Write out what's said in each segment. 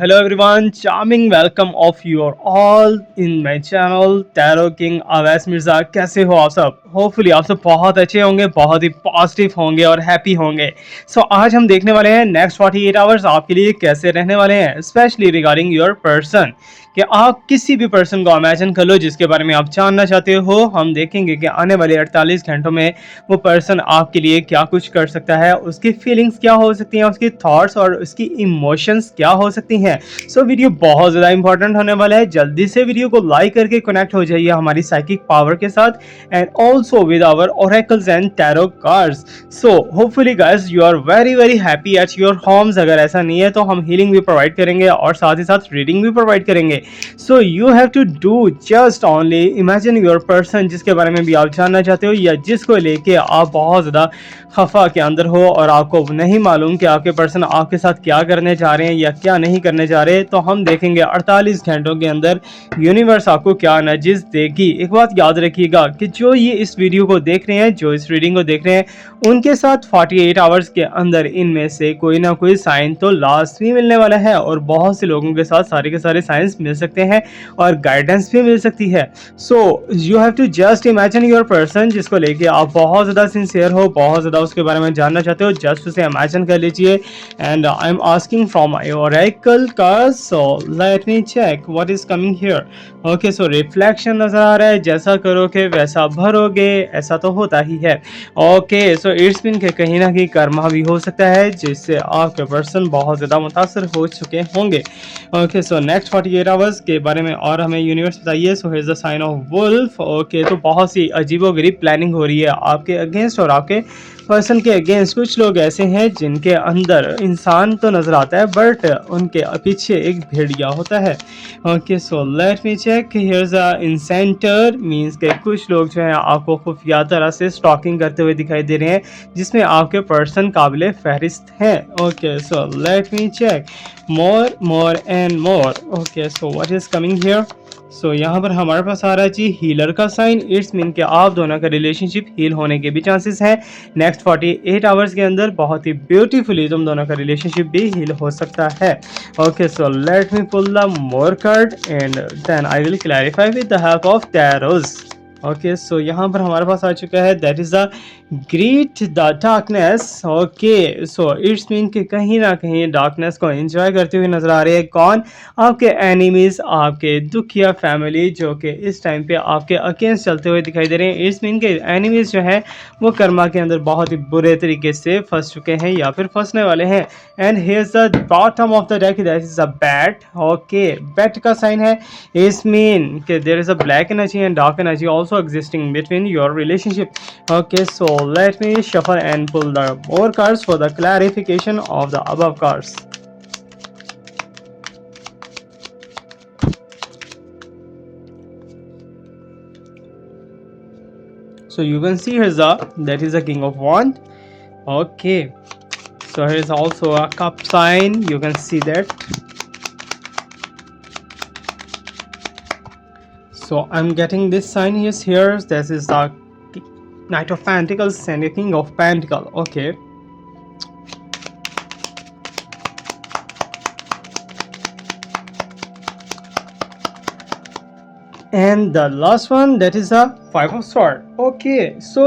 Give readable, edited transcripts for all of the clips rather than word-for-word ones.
hello everyone, charming welcome of you all in my channel Tarot King Awais Mirza. कैसे हो आप सब? होपफुली आप सब बहुत अच्छे होंगे, बहुत ही पॉजिटिव होंगे और हैप्पी होंगे। आज हम देखने वाले हैं नेक्स्ट 48 आवर्स आपके लिए कैसे रहने वाले हैं, स्पेशली रिगार्डिंग योर पर्सन। कि आप किसी भी पर्सन को इमेजिन कर लो जिसके बारे में आप जानना चाहते हो। हम देखेंगे कि आने वाले 48 घंटों में वो पर्सन आपके लिए क्या कुछ कर सकता है, उसकी फीलिंग्स क्या हो सकती हैं, उसकी थॉट्स और उसकी इमोशंस क्या हो सकती हैं। वीडियो बहुत ज़्यादा इंपॉर्टेंट होने वाला है। जल्दी से वीडियो को लाइक करके कनेक्ट हो जाइए हमारी साइकिक पावर के साथ and also with our oracles and tarot cards. Hopefully guys you are very very happy at your homes. अगर ऐसा नहीं है तो हम हीलिंग भी प्रोवाइड करेंगे और साथ ही साथ रीडिंग भी प्रोवाइड करेंगे। You have to do just only imagine your person जिसके बारे में भी आप जानना चाहते हो या जिसको लेके आप बहुत ज़्यादा खफा के अंदर हो और आपको नहीं मालूम कि आपके पर्सन आपके साथ क्या करने जा रहे हैं या क्या नहीं करने जा रहे। तो हम देखेंगे 48 घंटों के अंदर यूनिवर्स आपको क्या नजिस देगी। एक बात याद रखिएगा कि जो ये इस वीडियो को देख रहे हैं, जो इस रीडिंग को देख रहे हैं, उनके साथ 48 आवर्स के अंदर इनमें से कोई ना कोई साइन तो लास्ट भी मिलने वाला है और बहुत से लोगों के साथ सारे के सारे साइंस मिल सकते हैं और गाइडेंस भी मिल सकती है। You have to just imagine your person जिसको लेके आप बहुत ज़्यादा सिंसियर हो, बहुत ज़्यादा उसके बारे में जानना चाहते हो। जस्ट उसे इमेजिन कर लीजिए and I am asking from my oracle card. Let me check what is coming here. Okay, reflection नजर आ रहा है, जैसा करोगे वैसा भरोगे, ऐसा तो होता ही है। ओके, इट्स मीन के कहीं ना कहीं कर्मा भी हो सकता है जिससे आपके पर्सन बहुत ज़्यादा मुतासर हो चुके होंगे। ओके, नेक्स्ट 48 आवर्स के बारे में और हमें यूनिवर्स बताइए। Here is the sign of wolf. Okay, तो बहुत सी अजीबोगरीब प्लानिंग हो रही है आपके अगेंस्ट और आपके पर्सन के अगेंस्ट। कुछ लोग ऐसे हैं जिनके अंदर इंसान तो नजर आता है बट उनके पीछे एक भेड़िया होता है। Okay, let me check. Here is the incenter means के कुछ लोग जो हैं आपको खुफिया तरह से स्टॉकिंग करते हुए दिखाई दे रहे हैं जिसमें आपके पर्सन काबिले फहरिस्त हैं। Okay, let me check more and more. Okay, what is coming here. यहाँ पर हमारे पास आ रहा है जी हीलर का साइन। इट्स मीन कि आप दोनों का रिलेशनशिप हील होने के भी चांसेस हैं नेक्स्ट 48 आवर्स के अंदर। बहुत ही ब्यूटीफुली तुम दोनों का रिलेशनशिप भी हील हो सकता है। Okay, let me pull the more card and then I will clarify with the help of tarots. Okay, यहाँ पर हमारे पास आ चुका है that is the great the darkness. Okay, it's mean कि कहीं ना कहीं डार्कनेस को एंजॉय करते हुए नजर आ रहे हैं। कौन? आपके एनिमीज, आपके दुखिया फैमिली जो कि इस टाइम पे आपके अगेंस्ट चलते हुए दिखाई दे रहे हैं। इट्स मीन के एनिमीज जो है वो कर्मा के अंदर बहुत ही बुरे तरीके से फंस चुके हैं या फिर फंसने वाले हैं। And here is the bottom of the deck, that is a bat. Okay, bat का साइन है। इट्स मीन कि there is a black energy and dark energy also existing between your relationship. Okay, let me shuffle and pull the more cards for the clarification of the above cards. You can see here's that is the King of Wands. Okay, here is also a cup sign. You can see that. I'm getting this sign is here. This is the Knight of Pentacles and the King of Pentacles. Okay. And the last one, that is a 5 of Swords. Okay,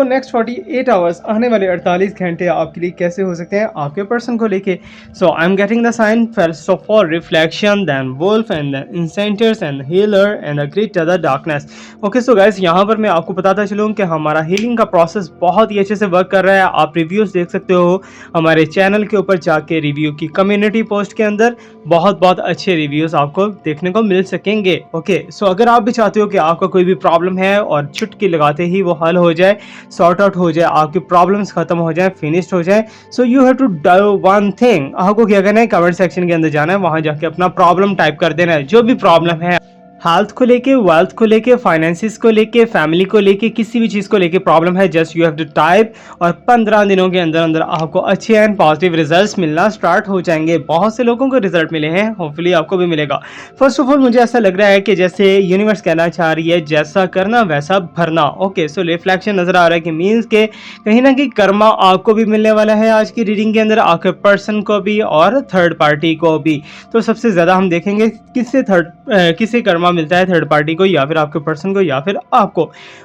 next 48 hours आने वाले 48 घंटे आपके लिए कैसे हो सकते हैं आपके पर्सन को लेके। I am getting the sign first of all reflection, then wolf and then incenters and healer and the great the darkness. Okay, guys यहाँ पर मैं आपको बताता चलूँ कि हमारा हीलिंग का प्रोसेस बहुत ही अच्छे से वर्क कर रहा है। आप रिव्यूज़ देख सकते हो हमारे चैनल के ऊपर जाके, रिव्यू की कम्युनिटी पोस्ट के अंदर बहुत अच्छे रिव्यूज़ आपको देखने को मिल सकेंगे। ओके, अगर आप भी चाहते हो कि आपका कोई भी प्रॉब्लम है और चुटकी लगाते ही वो हल हो जाए, सॉर्ट आउट हो जाए, आपकी प्रॉब्लम्स खत्म हो जाए, फिनिश्ड हो जाए, you have to do one thing. आपको क्या करना है, कमेंट सेक्शन के अंदर जाना है, वहां जाके अपना प्रॉब्लम टाइप कर देना है। जो भी प्रॉब्लम है हेल्थ को लेके, वेल्थ को लेके, फाइनेंसिस को लेके, फैमिली को लेके, किसी भी चीज़ को लेके प्रॉब्लम है, just you have to type और 15 दिनों के अंदर अंदर आपको अच्छे एंड पॉजिटिव रिजल्ट्स मिलना स्टार्ट हो जाएंगे। बहुत से लोगों को रिजल्ट मिले हैं, होपफुली आपको भी मिलेगा। फर्स्ट ऑफ ऑल मुझे ऐसा लग रहा है कि जैसे यूनिवर्स कहना चाह रही है, जैसा करना वैसा भरना। ओके, सो रिफ्लेक्शन नजर आ रहा है कि मीन्स के कहीं ना कहीं कर्मा आपको भी मिलने वाला है आज की रीडिंग के अंदर, आपके पर्सन को भी और थर्ड पार्टी को भी। तो सबसे ज़्यादा हम देखेंगे किससे कर्मा मिलता है, थर्ड पार्टी को या फिर आपके पर्सन को या फिर आपको।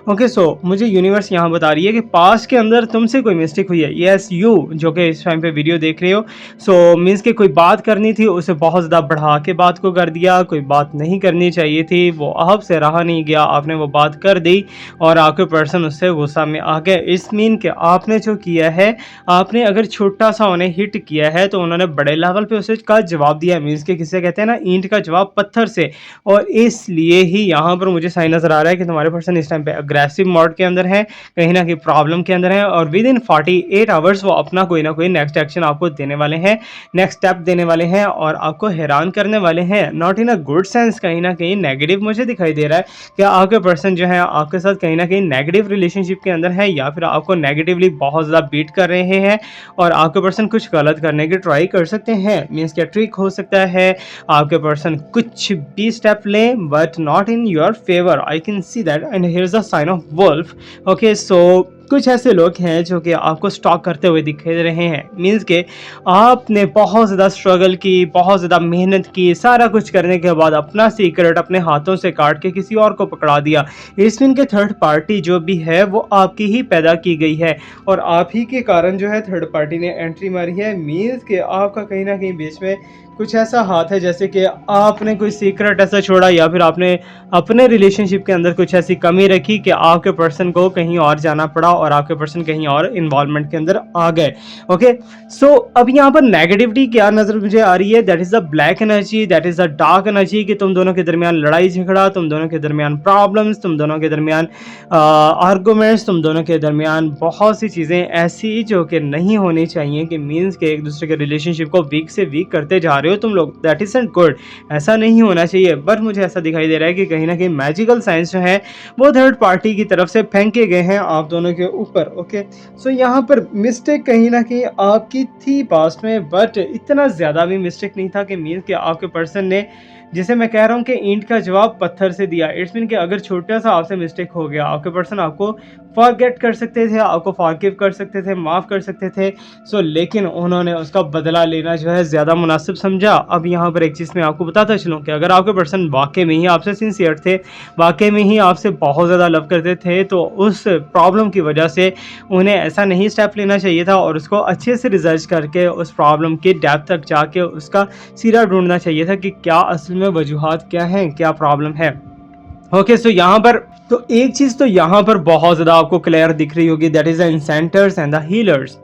ओके, सो मुझे यूनिवर्स यहाँ बता रही है कि पास्ट के अंदर तुमसे कोई मिस्टेक हुई है। यस यू जो कि इस टाइम पे वीडियो देख रहे हो, सो मीन्स कि कोई बात करनी थी, उसे बहुत ज़्यादा बढ़ा के बात को कर दिया। कोई बात नहीं करनी चाहिए थी, वो आपसे रहा नहीं गया, आपने वो बात कर दी और आपके पर्सन उससे गुस्सा में आ गए। इस मीन कि आपने जो किया है, आपने अगर छोटा सा उन्हें हिट किया है तो उन्होंने बड़े लेवल पे उसे का जवाब दिया। मीन्स कि किसे कहते हैं ना, ईंट का जवाब पत्थर से। और इसलिए ही यहाँ पर मुझे साइन नजर आ रहा है कि तुम्हारे पर्सन इस टाइम पे अग्रेसिव मोड के अंदर है, कहीं ना कहीं प्रॉब्लम के अंदर है, और विद इन 48 आवर्स वो अपना कोई ना कोई नेक्स्ट एक्शन आपको देने वाले हैं, नेक्स्ट स्टेप देने वाले हैं और आपको हैरान करने वाले हैं। Not in a good sense, कहीं ना कहीं नेगेटिव मुझे दिखाई दे रहा है कि आपके पर्सन जो है आपके साथ कहीं ना कहीं नेगेटिव रिलेशनशिप के अंदर है, या फिर आपको नेगेटिवली बहुत ज़्यादा बीट कर रहे हैं और आपके पर्सन कुछ गलत करने की ट्राई कर सकते हैं। मीन्स क्या ट्रिक हो सकता है, आपके पर्सन कुछ भी स्टेप लें but not in your favour. I can see that and here is a sign of wolf. Okay, so कुछ ऐसे लोग हैं जो कि आपको स्टॉक करते हुए दिख रहे हैं। मीन्स के आपने बहुत ज़्यादा स्ट्रगल की, बहुत ज़्यादा मेहनत की, सारा कुछ करने के बाद अपना सीक्रेट अपने हाथों से काट के किसी और को पकड़ा दिया। इस मीन के थर्ड पार्टी जो भी है वो आपकी ही पैदा की गई है और आप ही के कारण जो है थर्ड पार्टी ने एंट्री मारी है। मीन्स के आपका कहीं ना कहीं बीच में कुछ ऐसा हाथ है, जैसे कि आपने कोई सीक्रेट ऐसा छोड़ा या फिर आपने अपने रिलेशनशिप के अंदर कुछ ऐसी कमी रखी कि आपके पर्सन को कहीं और जाना पड़ा और आपके पर्सन कहीं और इन्वॉल्वमेंट के अंदर आ गए। ओके, सो अब यहाँ पर नेगेटिविटी क्या नजर मुझे आ रही है, that is the black energy, that is the dark energy, कि तुम दोनों के दरमियान लड़ाई झगड़ा, तुम दोनों के दरमियान प्रॉब्लम्स, तुम दोनों के दरमियान आर्गूमेंट्स, तुम दोनों के दरमियान बहुत सी चीज़ें ऐसी जो कि नहीं होनी चाहिए, कि मीन्स के एक दूसरे के रिलेशनशिप को वीक से वीक करते जा रहे हो तुम लोग। दैट इज नॉट गुड, ऐसा नहीं होना चाहिए। बट मुझे ऐसा दिखाई दे रहा है कि कहीं ना कहीं मैजिकल साइंस जो है वो थर्ड पार्टी की तरफ से फेंके गए हैं आप दोनों के ऊपर। ओके, सो यहाँ पर मिस्टेक कहीं ना कहीं आपकी थी पास्ट में, बट इतना ज़्यादा भी मिस्टेक नहीं था कि मीन्स कि आपके पर्सन ने, जिसे मैं कह रहा हूँ कि ईंट का जवाब पत्थर से दिया। इट्स मीन कि अगर छोटा सा आपसे मिस्टेक हो गया, आपके पर्सन आपको फॉरगेट कर सकते थे, आपको फॉरगिव कर सकते थे, माफ़ कर सकते थे, सो लेकिन उन्होंने उसका बदला लेना जो है ज़्यादा मुनासिब समझा। अब यहाँ पर एक चीज़ मैं आपको बताता चलूँ कि अगर आपके पर्सन वाकई में ही आपसे सिंसियर थे, वाकई में ही आपसे बहुत ज़्यादा लव करते थे, तो उस प्रॉब्लम की वजह से उन्हें ऐसा नहीं स्टेप लेना चाहिए था और उसको अच्छे से रिसर्च करके उस प्रॉब्लम के डेप्थ तक जाके उसका सिरा ढूंढना चाहिए था कि क्या असल में वजूहात क्या हैं, क्या प्रॉब्लम है। ओके, सो यहाँ पर तो एक चीज़ तो यहाँ पर बहुत ज़्यादा आपको क्लियर दिख रही होगी, that is the incenters and the healers.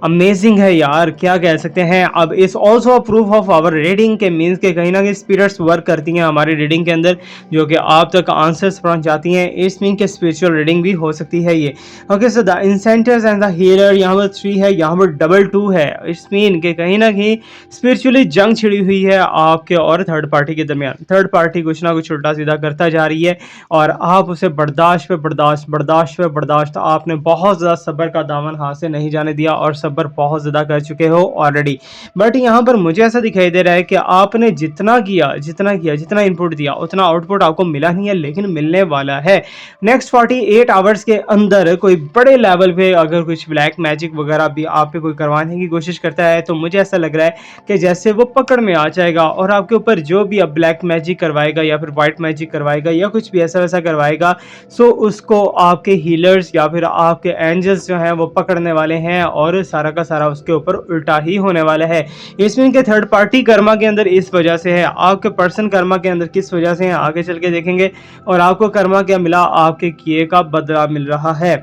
Amazing है यार, क्या कह सकते हैं। अब इस also a proof of our reading के मीन्स के कहीं ना कहीं स्पिरिट्स वर्क करती हैं हमारी रीडिंग के अंदर, जो कि आप तक आंसर्स पहुंच जाती हैं। इस मीन के स्पिरिचुअल रीडिंग भी हो सकती है ये। Okay, so the incenters and the healer, यहाँ पर 3 है, यहाँ पर डबल 2 है। इस मीन के कहीं ना कहीं स्पिरिचुअली जंग छिड़ी हुई है आपके और थर्ड पार्टी के दरमियान। थर्ड पार्टी कुछ ना कुछ उल्टा सीधा करता जा रही है और आप उसे बर्दाश्त पे बर्दाश्त, बर्दाश्त पे बर्दाश्त, आपने बहुत ज़्यादा सब्र का दामन हाथ से नहीं जाने दिया और सब्र बहुत ज़्यादा कर चुके हो ऑलरेडी। बट यहाँ पर मुझे ऐसा दिखाई दे रहा है कि आपने जितना किया, जितना इनपुट दिया, उतना आउटपुट आपको मिला नहीं है, लेकिन मिलने वाला है। नेक्स्ट 48 आवर्स के अंदर कोई बड़े लेवल पे अगर कुछ ब्लैक मैजिक वगैरह भी आप पे कोई करवाने की कोशिश करता है, तो मुझे ऐसा लग रहा है कि जैसे वो पकड़ में आ जाएगा और आपके ऊपर जो भी अब ब्लैक मैजिक करवाएगा या फिर वाइट मैजिक करवाएगा या कुछ भी ऐसा वैसा करवाएगा, सो उसको आपके हीलर्स या फिर आपके एंजल्स जो हैं वो पकड़ने वाले हैं और सारा का सारा उसके ऊपर उल्टा ही होने वाला है। इसमें के थर्ड पार्टी कर्मा के अंदर इस वजह से है, आपके पर्सन कर्मा के अंदर किस वजह से है आगे चल के देखेंगे। और आपको कर्मा क्या मिला, आपके किए का बदला मिल रहा है।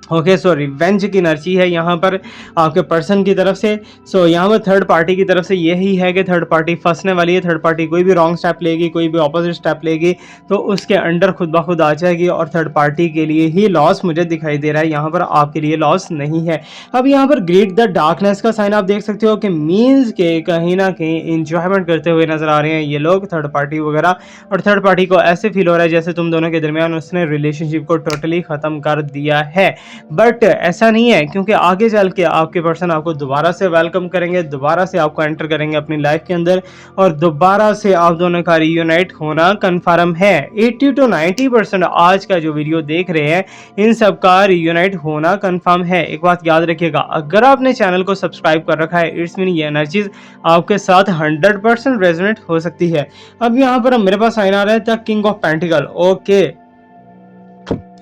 ओके, सो रिवेंज की एनर्जी है यहाँ पर आपके पर्सन की तरफ से। सो यहाँ पर थर्ड पार्टी की तरफ से यही है कि थर्ड पार्टी फंसने वाली है। थर्ड पार्टी कोई भी रॉन्ग स्टेप लेगी, कोई भी ऑपोजिट स्टेप लेगी तो उसके अंडर खुद ब खुद आ जाएगी, और थर्ड पार्टी के लिए ही लॉस मुझे दिखाई दे रहा है, यहाँ पर आपके लिए लॉस नहीं है। अब यहाँ पर ग्रीड द डार्कनेस का साइन आप देख सकते हो कि मीन्स के कहीं ना कहीं इंजॉयमेंट करते हुए नजर आ रहे हैं ये लोग, थर्ड पार्टी वगैरह। और थर्ड पार्टी को ऐसे फील हो रहा है जैसे तुम दोनों के दरमियान उसने रिलेशनशिप को टोटली ख़त्म कर दिया है। बट ऐसा नहीं है, क्योंकि आगे चल के आपके पर्सन आपको दोबारा से वेलकम करेंगे, दोबारा से आपको एंटर करेंगे अपनी लाइफ के अंदर, और दोबारा से आप दोनों का रीयूनाइट होना कंफर्म है। 80 to 90% आज का जो वीडियो देख रहे हैं इन सब का रीयूनाइट होना कंफर्म है। एक बात याद रखिएगा, अगर आपने चैनल को सब्सक्राइब कर रखा है इट्स मीन ये एनर्जीज आपके साथ 100% रेजोनेट हो सकती है। अब यहाँ पर मेरे पास साइन आ रहा है the king of pentacle. Okay,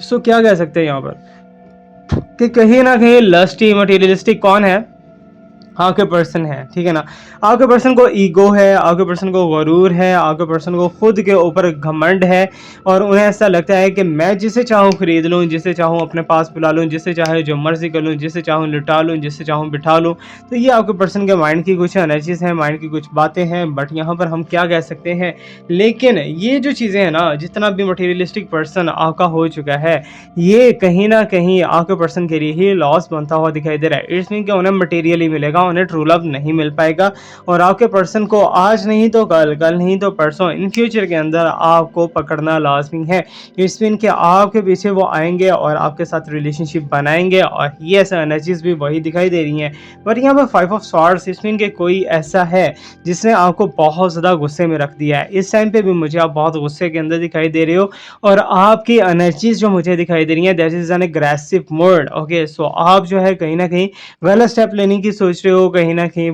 so क्या कह सकते हैं यहाँ पर कि कहीं ना कहीं लस्टी मटेरियलिस्टिक कौन है? आपके पर्सन है, ठीक है ना। आपके पर्सन को ईगो है, आपके पर्सन को गरूर है, आपके पर्सन को खुद के ऊपर घमंड है, और उन्हें ऐसा लगता है कि मैं जिसे चाहूँ खरीद लूँ, जिसे चाहूँ अपने पास बुला लूँ, जिसे चाहे जो मर्जी कर लूँ, जिसे चाहूँ लुटा लूँ, जिसे चाहूँ बिठा लूँ। तो ये आपके पर्सन के माइंड की कुछ एनर्जीज हैं, माइंड की कुछ बातें हैं। बट यहाँ पर हम क्या कह सकते हैं, लेकिन ये जो चीज़ें हैं ना, जितना भी मटेरियलिस्टिक पर्सन आपका हो चुका है, ये कहीं ना कहीं आपके पर्सन के लिए ही लॉस बनता हुआ दिखाई दे रहा है। इट्स मीन कि उन्हें मटेरियल ही मिलेगा, उन्हें ट्रू लव नहीं मिल पाएगा। और आपके पर्सन को आज नहीं तो कल, कल नहीं तो परसों, इन फ्यूचर के अंदर आपको पकड़ना लाजमी है। इट्स मीन कि आपके पीछे वो आएंगे और आपके साथ रिलेशनशिप बनाएंगे, और ये ऐसा एनर्जीज भी वही दिखाई दे रही हैं। पर यहाँ पर 5 ऑफ स्वॉर्ड्स, इट्स मीन कि कोई ऐसा है जिसने आपको बहुत ज़्यादा गुस्से में रख दिया है। इस टाइम पे भी मुझे आप बहुत गुस्से के अंदर दिखाई दे रहे हो, और आपकी एनर्जीज जो मुझे दिखाई दे रही हैं that is an aggressive mode. Okay, so आप जो है कहीं ना कहीं गलत स्टेप लेने की सोच रहे हो, कहीं ना कहीं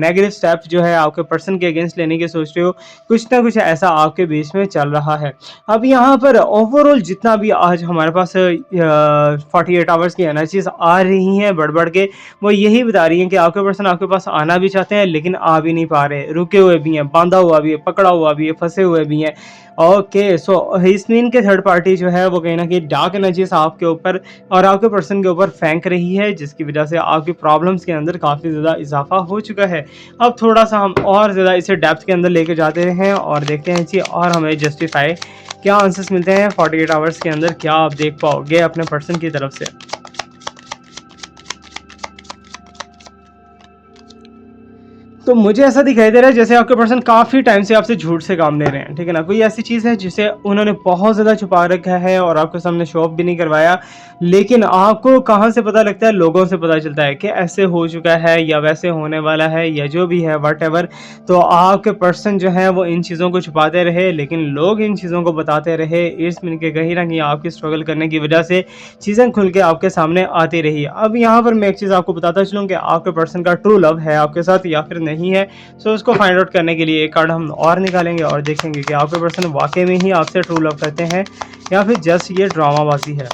नेगेटिव स्टेप जो है आपके पर्सन के अगेंस्ट लेने की सोच रहे हो। कुछ ना कुछ ऐसा आपके बीच में चल रहा है। अब यहाँ पर ओवरऑल जितना भी आज हमारे पास 48 आवर्स की एनर्जीज आ रही हैं बढ़ बढ़ के, वो यही बता रही हैं कि आपके पर्सन आपके पास आना भी चाहते हैं लेकिन आ भी नहीं पा रहे, रुके हुए भी हैं, बांधा हुआ भी है, पकड़ा हुआ भी है, फंसे हुए भी हैं। ओके, सो इस मीन के थर्ड पार्टी जो है वो कहीं ना कहीं डार्क एनर्जीज आपके ऊपर और आपके पर्सन के ऊपर फेंक रही है, जिसकी वजह से आपकी प्रॉब्लम्स के अंदर काफ़ी ज़्यादा इजाफा हो चुका है। अब थोड़ा सा हम और ज़्यादा इसे डेप्थ के अंदर लेके जाते हैं और देखते हैं जी, और हमें जस्टिफाई क्या आंसर्स मिलते हैं 48 आवर्स के अंदर, क्या आप देख पाओगे अपने पर्सन की तरफ से। तो मुझे ऐसा दिखाई दे रहा है जैसे आपके पर्सन काफ़ी टाइम से आपसे झूठ से काम ले रहे हैं, ठीक है ना। कोई ऐसी चीज़ है जिसे उन्होंने बहुत ज़्यादा छुपा रखा है और आपके सामने शो ऑफ भी नहीं करवाया, लेकिन आपको कहाँ से पता लगता है? लोगों से पता चलता है कि ऐसे हो चुका है या वैसे होने वाला है या जो भी है वट एवर। तो आपके पर्सन जो है वो इन चीज़ों को छुपाते रहे, लेकिन लोग इन चीज़ों को बताते रहे। इस मिनट के कहीं ना कहीं आपकी स्ट्रगल करने की वजह से चीज़ें खुल के आपके सामने आती रही। अब यहाँ पर मैं एक चीज़ आपको बताता चलूँ कि आपके पर्सन का ट्रू लव है आपके साथ या फिर नहीं है। सो उसको फाइंड आउट करने के लिए एक कार्ड हम और निकालेंगे और देखेंगे कि आपके पर्सन वाकई में ही आपसे ट्रू लव करते हैं या फिर जस्ट ये ड्रामाबाजी है।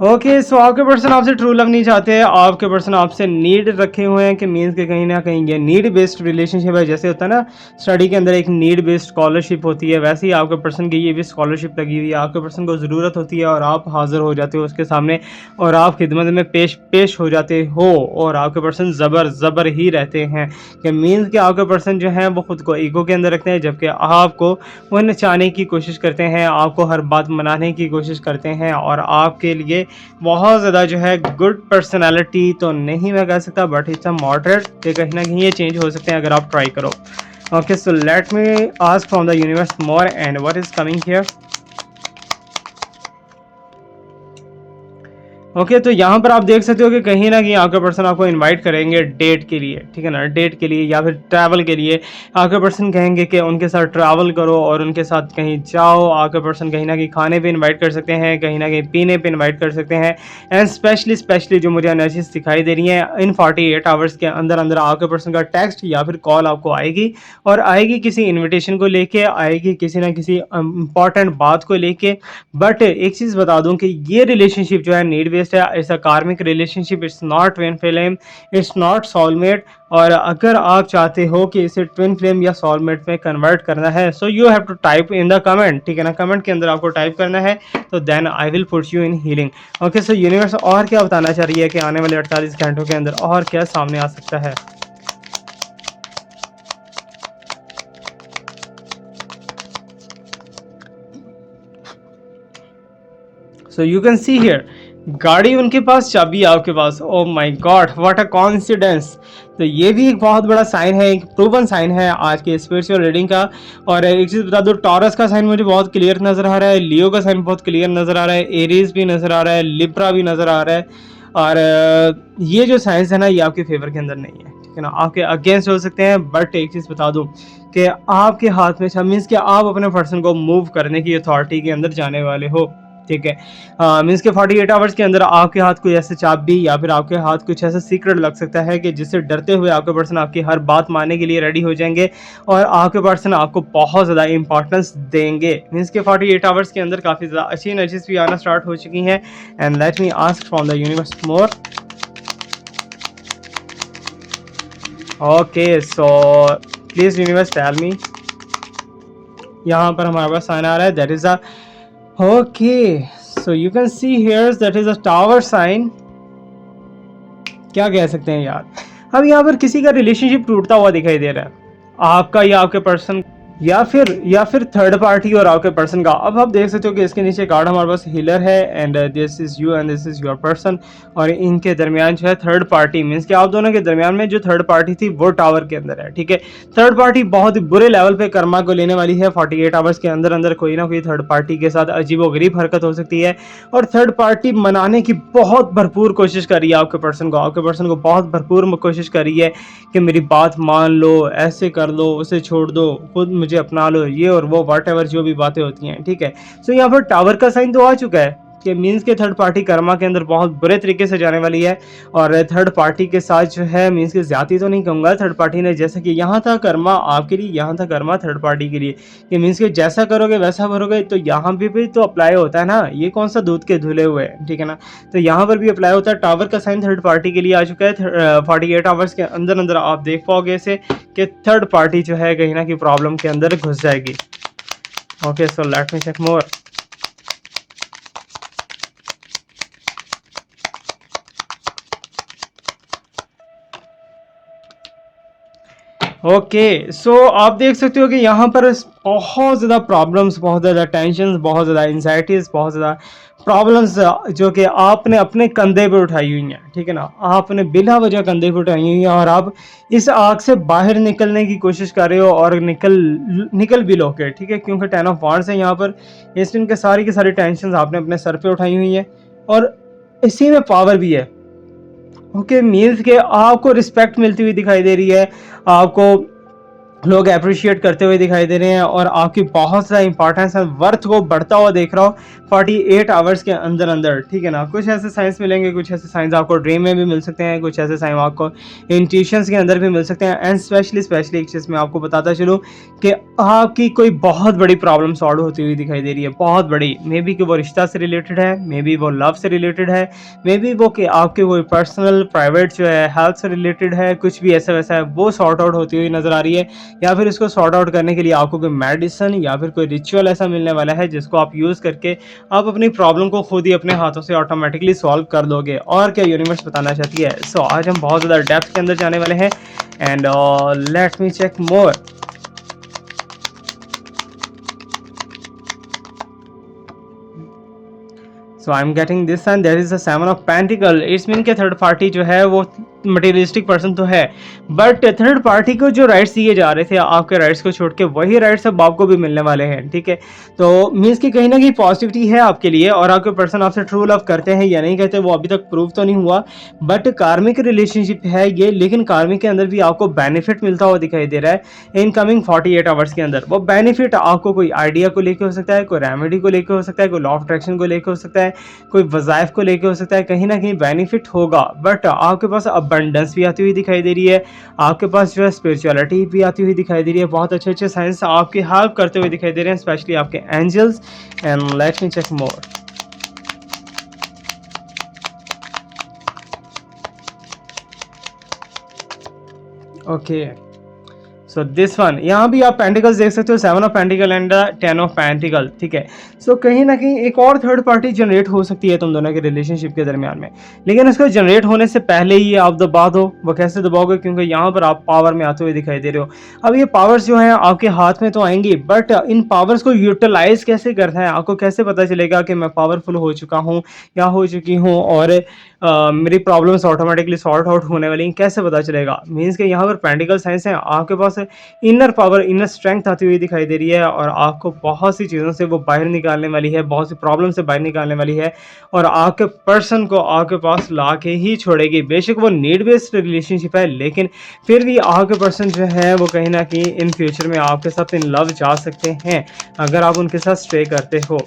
ओके, सो आपके पर्सन आपसे ट्रू लव नहीं चाहते हैं, आपके पर्सन आपसे नीड रखे हुए हैं कि मीन्स के कहीं ना कहीं ये नीड बेस्ड रिलेशनशिप है। जैसे होता है ना स्टडी के अंदर एक नीड बेस्ड स्कॉलरशिप होती है, वैसे ही आपके पर्सन की ये भी स्कॉलरशिप लगी हुई है। आपके पर्सन को ज़रूरत होती है और आप हाजिर हो जाते हो उसके सामने और आप खिदमत में पेश हो जाते हो, और आपके पर्सन ज़बर ही रहते हैं कि मीन्स के आपके पर्सन जो है वो खुद को ईगो के अंदर रखते हैं, जबकि आपको वो नचाने की कोशिश करते हैं, आपको हर बात मनाने की कोशिश करते हैं, और आपके लिए बहुत ज़्यादा जो है गुड पर्सनालिटी तो नहीं मैं कह सकता, बट इट्स अ मॉडरेट कि कहीं ना कहीं ये चेंज हो सकते हैं अगर आप ट्राई करो। Okay, so let me ask from the universe more and what is coming here. Okay, तो यहाँ पर आप देख सकते हो कि कहीं ना कहीं आपका पर्सन आपको इनवाइट करेंगे डेट के लिए, ठीक है ना, डेट के लिए या फिर ट्रैवल के लिए। आपके पर्सन कहेंगे कि उनके साथ ट्रैवल करो और उनके साथ कहीं जाओ। आपके पर्सन कहीं ना कहीं खाने पे इनवाइट कर सकते हैं, कहीं ना कहीं पीने पे इनवाइट कर सकते हैं। एंड स्पेशली जो मुझे एनर्जीज दिखाई दे रही हैं इन 48 आवर्स के अंदर अंदर आपके पर्सन का टेक्स्ट या फिर कॉल आपको आएगी, और आएगी किसी इन्विटेशन को लेके, आएगी किसी ना किसी इंपॉर्टेंट बात को लेके। बट एक चीज़ बता दूं कि ये रिलेशनशिप जो है नीड बेस्ड है, it's a karmic relationship, it's not twin flame, it's not soulmate. और अगर आप चाहते हो कि इसे ट्विन फ्लेम या सोलमेट में कन्वर्ट करना है, so you have to type in the comment, ठीक है ना, कमेंट के अंदर आपको टाइप करना है, तो then I will put you in healing. Okay, so universe और क्या बताना चाह रही है कि आने वाले 48 घंटों के अंदर और क्या सामने आ सकता है। So you can see here, गाड़ी उनके पास, चाबी आपके पास। Oh my God, what a coincidence. तो ये भी एक बहुत बड़ा साइन है, एक प्रूवन साइन है आज के स्पिरिचुअल रीडिंग का। और एक चीज़ बता दो, टॉरस का साइन मुझे बहुत क्लियर नज़र आ रहा है, लियो का साइन बहुत क्लियर नज़र आ रहा है, एरीज भी नज़र आ रहा है, लिब्रा भी नज़र आ रहा है। और ये जो साइंस है ना, ये आपके फेवर के अंदर नहीं है, ठीक है ना, आपके अगेंस्ट हो सकते हैं। बट एक चीज़ बता दूं कि आपके हाथ में मीन्स कि आप अपने पर्सन को मूव करने की अथॉरिटी के अंदर जाने वाले हो, ठीक है। मीन्स के 48 आवर्स के अंदर आपके हाथ कोई ऐसे चाबी या फिर आपके हाथ कुछ ऐसा सीक्रेट लग सकता है कि जिससे डरते हुए आपके पर्सन आपकी हर बात मानने के लिए रेडी हो जाएंगे और आपके पर्सन आपको बहुत ज़्यादा इंपॉर्टेंस देंगे। मीन्स के 48 आवर्स के अंदर काफ़ी ज़्यादा अच्छी एनर्जीज भी आना स्टार्ट हो चुकी हैं। And let me ask from the universe more. Okay, so please universe tell me. यहाँ पर हमारे पास साइन आ रहा है, that is a okay, so you can see here that is a tower sign. क्या कह सकते हैं यार, अब यहाँ पर किसी का रिलेशनशिप टूटता हुआ दिखाई दे रहा है, आपका या आपके पर्सन, या फिर थर्ड पार्टी और आपके पर्सन का। अब आप देख सकते हो कि इसके नीचे कार्ड हमारे पास हीलर है, and this is you and this is your person. और इनके दरमियान जो है थर्ड पार्टी, मीन्स कि आप दोनों के दरमियान में जो थर्ड पार्टी थी वो टावर के अंदर है, ठीक है। थर्ड पार्टी बहुत बुरे लेवल पे कर्मा को लेने वाली है। 48 आवर्स के अंदर अंदर कोई ना कोई थर्ड पार्टी के साथ अजीबोगरीब हरकत हो सकती है, और थर्ड पार्टी मनाने की बहुत भरपूर कोशिश कर रही है आपके पर्सन को बहुत भरपूर कोशिश कर रही है कि मेरी बात मान लो, ऐसे कर लो, उसे छोड़ दो, खुद मुझे अपना लो, ये और वो व्हाटएवर जो भी बातें होती हैं, ठीक है। सो यहाँ पर टावर का साइन तो आ चुका है कि मीन्स के थर्ड पार्टी कर्मा के अंदर बहुत बुरे तरीके से जाने वाली है। और थर्ड पार्टी के साथ जो है मीन्स के ज्यादा तो नहीं कहूँगा, थर्ड पार्टी ने जैसे कि यहाँ था कर्मा आपके लिए, यहाँ था कर्मा थर्ड पार्टी के लिए, कि मीन्स के जैसा करोगे वैसा भरोगे। तो यहाँ भी तो अप्लाई होता है ना, ये कौन सा दूध के धुले हुए हैं, ठीक है ना। तो यहाँ पर भी अप्लाई होता है। टावर का साइन थर्ड पार्टी के लिए आ चुका है। 48 आवर्स के अंदर अंदर आप देख पाओगे इसे कि थर्ड पार्टी जो है कहीं ना कहीं प्रॉब्लम के अंदर घुस जाएगी। Okay, so let me check more. Okay, so आप देख सकते हो कि यहाँ पर बहुत ज़्यादा प्रॉब्लम्स, बहुत ज़्यादा टेंशन्स, बहुत ज़्यादा एंजाइटीज़, बहुत ज़्यादा प्रॉब्लम्स जो कि आपने अपने कंधे पे उठाई हुई हैं, ठीक है ना, आपने बिला वजह कंधे पे उठाई हुई हैं, और आप इस आग से बाहर निकलने की कोशिश कर रहे हो और निकल भी लोगे, ठीक है, क्योंकि 10 ऑफ वांड्स है यहाँ पर। इसमें के सारी की सारी टेंशन्स आपने अपने सर पे उठाई हुई हैं, और इसी में पावर भी है। ओके, मीन्स के आपको रिस्पेक्ट मिलती हुई दिखाई दे रही है, आपको लोग अप्रिशिएट करते हुए दिखाई दे रहे हैं, और आपकी बहुत ज़्यादा इंपॉर्टेंस है, वर्थ को बढ़ता हुआ देख रहा हूँ 48 आवर्स के अंदर अंदर, ठीक है ना। कुछ ऐसे साइंस मिलेंगे, कुछ ऐसे साइंस आपको ड्रीम में भी मिल सकते हैं, कुछ ऐसे साइंस आपको इंट्यूशंस के अंदर भी मिल सकते हैं। एंड स्पेशली एक चीज़ मैं आपको बताता चलूँ कि आपकी कोई बहुत बड़ी प्रॉब्लम सॉल्व होती हुई दिखाई दे रही है, बहुत बड़ी। मे बी कि वो रिश्ता से रिलेटेड है, मे बी वो लव से रिलेटेड है, मे बी वो कि आपके कोई पर्सनल प्राइवेट जो है हेल्थ से रिलेटेड है, कुछ भी ऐसा वैसा है, वो सॉर्ट आउट होती हुई नज़र आ रही है। या फिर इसको सॉर्ट आउट करने के लिए आपको कोई मेडिसिन या फिर कोई रिचुअल ऐसा मिलने वाला है जिसको आप यूज़ करके आप अपनी प्रॉब्लम को खुद ही अपने हाथों से ऑटोमेटिकली सॉल्व कर दोगे। और क्या यूनिवर्स बताना चाहती है। सो आज हम बहुत ज़्यादा डेप्थ के अंदर जाने वाले हैं, and let me check more. So I am getting this and there is a 7 of pentacle. It's mean के थर्ड पार्टी जो है वो मटेरियलिस्टिक पर्सन तो है, बट थर्ड पार्टी को जो राइट्स दिए जा रहे थे आपके राइट्स को छोड़ के, वही राइट्स अब आपको भी मिलने वाले हैं, ठीक है। तो मीन्स कि कहीं ना कहीं पॉजिटिविटी है आपके लिए, और आपके पर्सन आपसे ट्रू लव करते हैं या नहीं करते वो अभी तक प्रूव तो नहीं हुआ, बट कार्मिक रिलेशनशिप है ये। लेकिन कार्मिक के अंदर भी आपको बेनिफिट मिलता हुआ दिखाई दे रहा है इन कमिंग 48 आवर्स के अंदर। वो बेनिफिट आपको कोई आइडिया को लेकर हो सकता है, कोई रेमेडी को लेकर हो सकता है, कोई लॉ ऑफ अट्रैक्शन को लेकर हो सकता है, कोई वज़ाइफ को लेकर हो सकता है, कहीं ना कहीं बेनिफिट होगा। बट आपके पास अबंडेंस भी आती हुई दिखाई दे रही है, आपके पास जो है स्पिरिचुअलिटी भी आती हुई दिखाई दे रही है, बहुत अच्छे अच्छे साइंस आपकी हेल्प करते हुए दिखाई दे रहे हैं, स्पेशली आपके angels. And let me check more. Okay, so this one, यहाँ भी आप पेंटिकल्स देख सकते हो, 7 of pentacle and 10 of pentacle, ठीक है। सो कहीं ना कहीं एक और थर्ड पार्टी जनरेट हो सकती है तुम दोनों के रिलेशनशिप के दरमियान में, लेकिन इसको जनरेट होने से पहले ही आप दबा दो। वो कैसे दबाओगे, क्योंकि यहाँ पर आप पावर में आते हुए दिखाई दे रहे हो। अब ये पावर्स जो हैं आपके हाथ में तो आएंगी, बट इन पावर्स को यूटिलाइज कैसे करना है, आपको कैसे पता चलेगा कि मैं पावरफुल हो चुका हूँ या हो चुकी हूँ, और मेरी प्रॉब्लम्स ऑटोमेटिकली सॉर्ट आउट होने वाली हैं, कैसे पता चलेगा। मीन्स कि यहाँ पर पेंटिकल साइंस है, आपके पास इनर पावर, इनर स्ट्रेंथ आती हुई दिखाई दे रही है, और आपको बहुत सी चीज़ों से वो बाहर निकालने वाली है, बहुत सी प्रॉब्लम से बाहर निकालने वाली है, और आपके पर्सन को आपके पास ला के ही छोड़ेगी। बेशक वो नीड बेस्ड रिलेशनशिप है, लेकिन फिर भी आपके पर्सन जो है वो कहीं ना कहीं इन फ्यूचर में आपके साथ इन लव जा सकते हैं, अगर आप उनके साथ स्टे करते हो।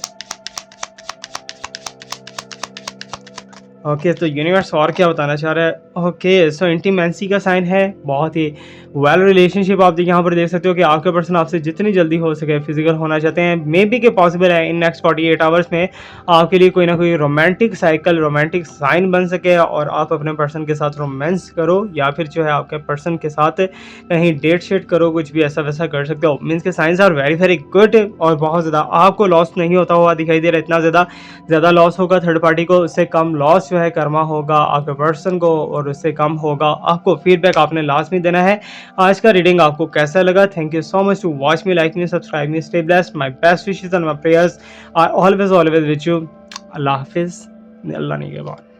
ओके, तो यूनिवर्स और क्या बताना चाह रहा है। ओके, सो इंटीमेंसी का साइन है, बहुत ही वेल रिलेशनशिप आप यहाँ पर देख सकते हो कि आपके पर्सन आपसे जितनी जल्दी हो सके फिजिकल होना चाहते हैं। मे बी के पॉसिबल है इन नेक्स्ट 48 आवर्स में आपके लिए कोई ना कोई रोमांटिक साइकिल, रोमांटिक साइन बन सके, और आप अपने पर्सन के साथ रोमांस करो, या फिर जो है आपके पर्सन के साथ कहीं डेट शेट करो, कुछ भी ऐसा वैसा कर सकते हो। मीन्स के signs are very very good, और बहुत ज़्यादा आपको लॉस नहीं होता हुआ दिखाई दे रहा है। इतना ज़्यादा लॉस होगा थर्ड पार्टी को, उससे कम लॉस जो है कर्मा होगा आपके पर्सन को, और उससे कम होगा आपको। फीडबैक आपने लास्ट में देना है। आज का रीडिंग आपको कैसा लगा? Thank you so much to watch me, like me, subscribe me, stay blessed, my best wishes and my prayers are always with you. अल्लाह हाफिज़, अल्लाह निगहबान।